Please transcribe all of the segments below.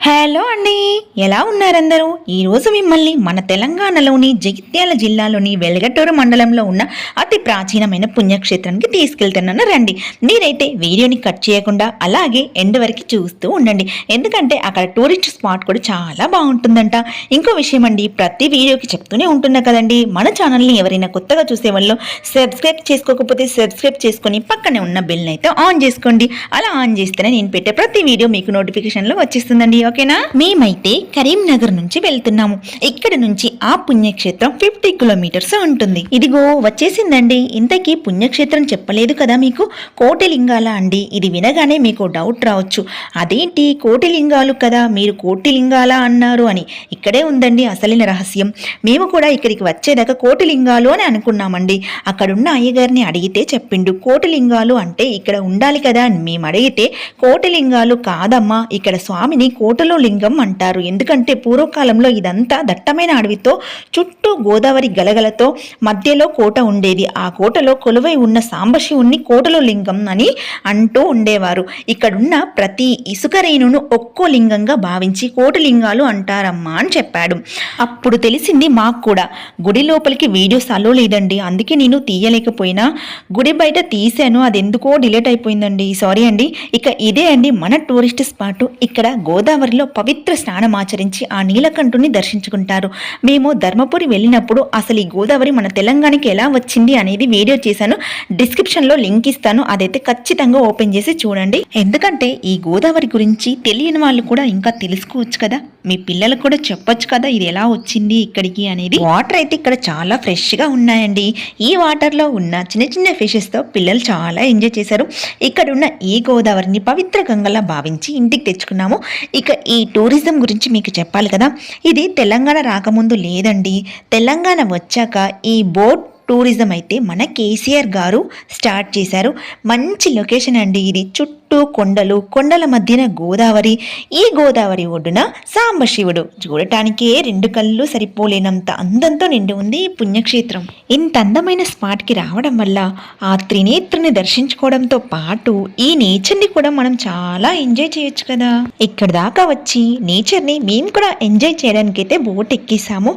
Hello అండి, ఎలా ఉన్నారందరూ? ఈరోజు మిమ్మల్ని మన తెలంగాణలోని జగిత్యాల జిల్లాలోని వెలగటూరు మండలంలో ఉన్న అతి ప్రాచీనమైన పుణ్యక్షేత్రానికి తీసుకెళ్తున్నాను. రండి, మీరైతే వీడియోని కట్ చేయకుండా అలాగే ఎండ్ వరకు చూస్తూ ఉండండి, ఎందుకంటే అక్కడ టూరిస్ట్ స్పాట్ కూడా చాలా బాగుంటుందంట. ఇంకో విషయం అండి, ప్రతి వీడియోకి చెప్తూనే ఉంటున్నా కదండి, మన ఛానల్ని ఎవరైనా కొత్తగా చూసే వాళ్ళు సబ్స్క్రైబ్ చేసుకోకపోతే సబ్స్క్రైబ్ చేసుకొని పక్కనే ఉన్న బెల్ని అయితే ఆన్ చేసుకోండి. అలా ఆన్ చేస్తేనే నేను పెట్టే ప్రతి వీడియో మీకు నోటిఫికేషన్లో వచ్చేస్తుందండి. ఓకేనా? మేమైతే కరీంనగర్ నుంచి వెళ్తున్నాము. ఇక్కడ నుంచి ఆ పుణ్యక్షేత్రం 50 కిలోమీటర్స్ ఉంటుంది. ఇదిగో వచ్చేసిందండి. ఇంతకీ పుణ్యక్షేత్రం చెప్పలేదు కదా మీకు, కోటిలింగాల అండి. ఇది వినగానే మీకు డౌట్ రావచ్చు, అదేంటి కోటిలింగాలు కదా, మీరు కోటిలింగాల అన్నారు అని. ఇక్కడే ఉందండి అసలైన రహస్యం. మేము కూడా ఇక్కడికి వచ్చేదాకా కోటిలింగాలు అని అనుకున్నామండి. అక్కడున్న అయ్యగారిని అడిగితే చెప్పిండు, కోటిలింగాలు అంటే ఇక్కడ ఉండాలి కదా అని. మేము అడిగితే కోటిలింగాలు కాదమ్మా, ఇక్కడ స్వామిని కోటలో లింగం అంటారు. ఎందుకంటే పూర్వకాలంలో ఇదంతా దట్టమైన అడవితో చుట్టూ గోదావరి గలగలతో మధ్యలో కోట ఉండేది. ఆ కోటలో కొలువై ఉన్న సాంబశివుణ్ణి కోటలో లింగం అని అంటూ ఉండేవారు. ఇక్కడున్న ప్రతి ఇసుక రేణును ఒక్కో లింగంగా భావించి కోటలింగాలు అంటారమ్మా అని చెప్పాడు. అప్పుడు తెలిసింది మాకు కూడా. గుడి లోపలికి వీడియోస్ అలో లేదండి, అందుకే నేను తీయలేకపోయినా. గుడి బయట తీసాను, అది ఎందుకో డిలీట్ అయిపోయిందండి, సారీ అండి. ఇక ఇదే అండి మన టూరిస్ట్ స్పాట్. ఇక్కడ గోదావరిలో పవిత్ర స్నానం ఆచరించి ఆ నీలకంఠుని దర్శించుకుంటారు. మేము ధర్మపురి వెళ్ళినప్పుడు అసలు ఈ గోదావరి మన తెలంగాణకి ఎలా వచ్చింది అనేది వీడియో చేశాను, డిస్క్రిప్షన్లో లింక్ ఇస్తాను, అదైతే ఖచ్చితంగా ఓపెన్ చేసి చూడండి. ఎందుకంటే ఈ గోదావరి గురించి తెలియని వాళ్ళు కూడా ఇంకా తెలుసుకోవచ్చు కదా, మీ పిల్లలకు కూడా చెప్పొచ్చు కదా ఇది ఎలా వచ్చింది ఇక్కడికి అనేది. వాటర్ అయితే ఇక్కడ చాలా ఫ్రెష్గా ఉన్నాయండి. ఈ వాటర్లో ఉన్న చిన్న చిన్న ఫిషెస్తో పిల్లలు చాలా ఎంజాయ్ చేశారు. ఇక్కడ ఉన్న ఈ గోదావరిని పవిత్ర గంగలా భావించి ఇంటికి తెచ్చుకున్నాము. ఇక ఈ టూరిజం గురించి మీకు చెప్పాలి కదా, ఇది తెలంగాణ రాకముందు లేదండి. తెలంగాణ వచ్చాక ఈ బోట్ టూరిజం అయితే మన కేసీఆర్ గారు స్టార్ట్ చేశారు. మంచి లొకేషన్ అండి ఇది. చుట్టూ కొండలు, కొండల మధ్యన గోదావరి. ఈ గోదావరి ఒడ్డున సాంబశివుడు. చూడటానికే 2 కళ్ళు సరిపోలేనంత అందంతో నిండి ఉంది ఈ పుణ్యక్షేత్రం. ఇంత అందమైన స్పాట్కి రావడం వల్ల ఆ త్రినేత్రుని దర్శించుకోవడంతో పాటు ఈ నేచర్ని కూడా మనం చాలా ఎంజాయ్ చేయొచ్చు కదా. ఇక్కడ దాకా వచ్చి నేచర్ని మేము కూడా ఎంజాయ్ చేయడానికైతే బోట్ ఎక్కేసాము.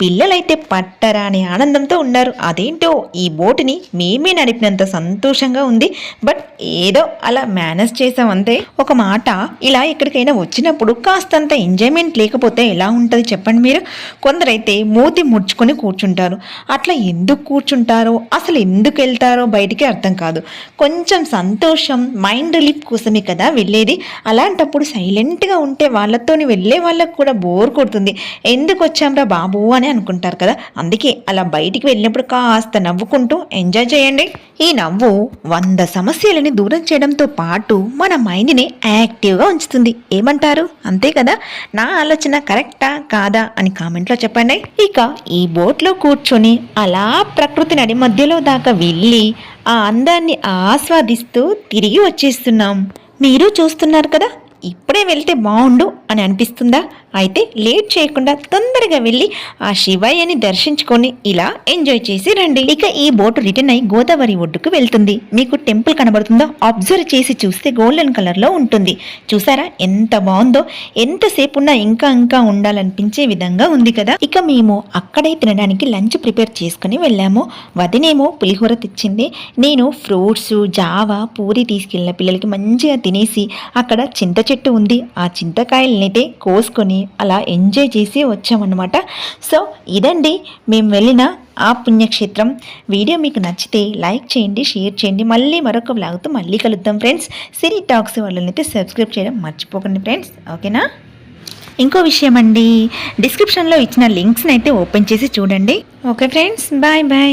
పిల్లలైతే పట్టరాని ఆనందంతో ఉన్నారు. అదేంటో ఈ బోటుని మేమే నడిపినంత సంతోషంగా ఉంది. బట్ ఏదో అలా మేనేజ్ చేసాం అంతే. ఒక మాట, ఇలా ఎక్కడికైనా వచ్చినప్పుడు కాస్తంత ఎంజాయ్మెంట్ లేకపోతే ఎలా ఉంటుంది చెప్పండి మీరు? కొందరైతే మూతి ముడుచుకొని కూర్చుంటారు. అట్లా ఎందుకు కూర్చుంటారో, అసలు ఎందుకు వెళ్తారో బయటికి అర్థం కాదు. కొంచెం సంతోషం, మైండ్ రిలీఫ్ కోసమే కదా వెళ్ళేది. అలాంటప్పుడు సైలెంట్గా ఉంటే వాళ్ళతోని వెళ్ళే వాళ్ళకు కూడా బోర్ కొడుతుంది. ఎందుకు వచ్చాంరా బాబు అని అనుకుంటారు కదా. అందుకే అలా బయటికి వెళ్ళినప్పుడు కాస్త నవ్వుకుంటూ ఎంజాయ్ చేయండి. ఈ నవ్వు 100 సమస్యలని దూరం చేయడంతో పాటు మన మైండ్ని యాక్టివ్గా ఉంచుతుంది. ఏమంటారు? అంతే కదా. నా ఆలోచన కరెక్టా కాదా అని కామెంట్లో చెప్పండి. ఇక ఈ బోట్లో కూర్చొని అలా ప్రకృతి నడి మధ్యలో దాకా వెళ్ళి ఆ అందాన్ని ఆస్వాదిస్తూ తిరిగి వచ్చేస్తున్నాం. మీరు చూస్తున్నారు కదా. ఇప్పుడే వెళ్తే బాగుండు అని అనిపిస్తుందా? అయితే లేట్ చేయకుండా తొందరగా వెళ్ళి ఆ శివయ్యని దర్శించుకొని ఇలా ఎంజాయ్ చేసి రండి. ఇక ఈ బోటు రిటర్న్ అయి గోదావరి ఒడ్డుకు వెళ్తుంది. మీకు టెంపుల్ కనబడుతుందో అబ్జర్వ్ చేసి చూస్తే గోల్డెన్ కలర్లో ఉంటుంది. చూసారా ఎంత బాగుందో? ఎంతసేపు ఉన్నా ఇంకా ఇంకా ఉండాలనిపించే విధంగా ఉంది కదా. ఇక మేము అక్కడే తినడానికి లంచ్ ప్రిపేర్ చేసుకుని వెళ్ళాము. వదినేమో పులిహోర తెచ్చింది. నేను ఫ్రూట్స్, జావా, పూరి తీసుకెళ్ళిన పిల్లలకి మంచిగా తినేసి అక్కడ చింత చెట్టు ఉంది, ఆ చింతకాయలనైతే కోసుకొని అలా ఎంజాయ్ చేసి వచ్చామన్నమాట. సో ఇదండి మేము వెళ్ళిన ఆ పుణ్యక్షేత్రం. వీడియో మీకు నచ్చితే లైక్ చేయండి, షేర్ చేయండి. మళ్ళీ మరొక వ్లాగ్తో మళ్ళీ కలుద్దాం ఫ్రెండ్స్. సిరి టాక్స్ వాళ్ళనైతే సబ్స్క్రైబ్ చేయడం మర్చిపోకండి ఫ్రెండ్స్, ఓకేనా? ఇంకో విషయం అండి, డిస్క్రిప్షన్లో ఇచ్చిన లింక్స్ని అయితే ఓపెన్ చేసి చూడండి. Okay friends, bye bye.